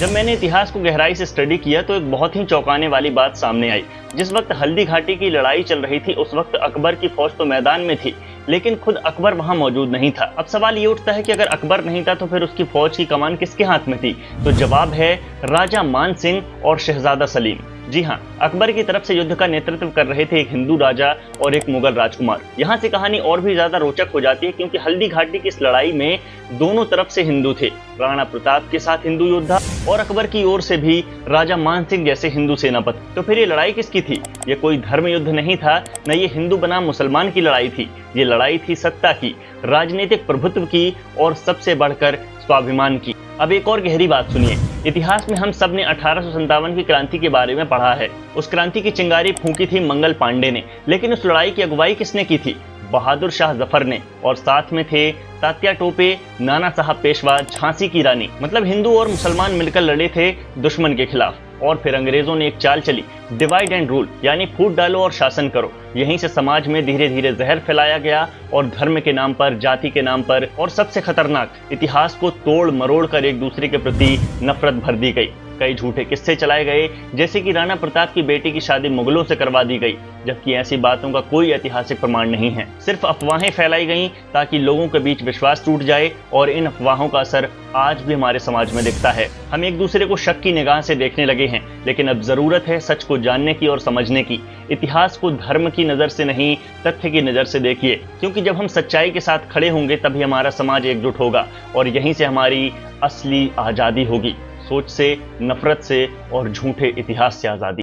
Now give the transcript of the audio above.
जब मैंने इतिहास को गहराई से स्टडी किया तो एक बहुत ही चौंकाने वाली बात सामने आई। जिस वक्त हल्दी घाटी की लड़ाई चल रही थी उस वक्त अकबर की फौज तो मैदान में थी, लेकिन खुद अकबर वहां मौजूद नहीं था। अब सवाल ये उठता है कि अगर अकबर नहीं था तो फिर उसकी फौज की कमान किसके हाथ में थी? तो जवाब है राजा मान सिंह और शहजादा सलीम। जी हाँ, अकबर की तरफ से युद्ध का नेतृत्व कर रहे थे एक हिंदू राजा और एक मुगल राजकुमार। यहाँ से कहानी और भी ज्यादा रोचक हो जाती है क्योंकि हल्दी घाटी की इस लड़ाई में दोनों तरफ से हिंदू थे। राणा प्रताप के साथ हिंदू योद्धा और अकबर की ओर से भी राजा मान सिंह जैसे हिंदू सेनापति। तो फिर ये लड़ाई किसकी थी? ये कोई धर्म युद्ध नहीं था, न ये हिंदू बनाम मुसलमान की लड़ाई थी। ये लड़ाई थी सत्ता की, राजनीतिक प्रभुत्व की और सबसे बढ़कर स्वाभिमान की। अब एक और गहरी बात सुनिए। इतिहास में हम सब ने 1857 की क्रांति के बारे में पढ़ा है। उस क्रांति की चिंगारी फूंकी थी मंगल पांडे ने, लेकिन उस लड़ाई की अगुवाई किसने की थी? बहादुर शाह जफर ने। और साथ में थे तात्या टोपे, नाना साहब पेशवा, झांसी की रानी। मतलब हिंदू और मुसलमान मिलकर लड़े थे दुश्मन के खिलाफ। और फिर अंग्रेजों ने एक चाल चली, डिवाइड एंड रूल, यानी फूट डालो और शासन करो। यहीं से समाज में धीरे धीरे जहर फैलाया गया और धर्म के नाम पर, जाति के नाम पर और सबसे खतरनाक, इतिहास को तोड़ मरोड़ कर एक दूसरे के प्रति नफरत भर दी गई। कई झूठे किस्से चलाए गए, जैसे कि राणा प्रताप की बेटी की शादी मुगलों से करवा दी गई, जबकि ऐसी बातों का कोई ऐतिहासिक प्रमाण नहीं है। सिर्फ अफवाहें फैलाई गईं ताकि लोगों के बीच विश्वास टूट जाए, और इन अफवाहों का असर आज भी हमारे समाज में दिखता है। हम एक दूसरे को शक की निगाह से देखने लगे हैं, लेकिन अब जरूरत है सच को जानने की और समझने की। इतिहास को धर्म की नजर से नहीं, तथ्य की नजर से देखिए, क्योंकि जब हम सच्चाई के साथ खड़े होंगे तभी हमारा समाज एकजुट होगा और यहीं से हमारी असली आजादी होगी। सोच से, नफरत से और झूठे इतिहास से आजादी।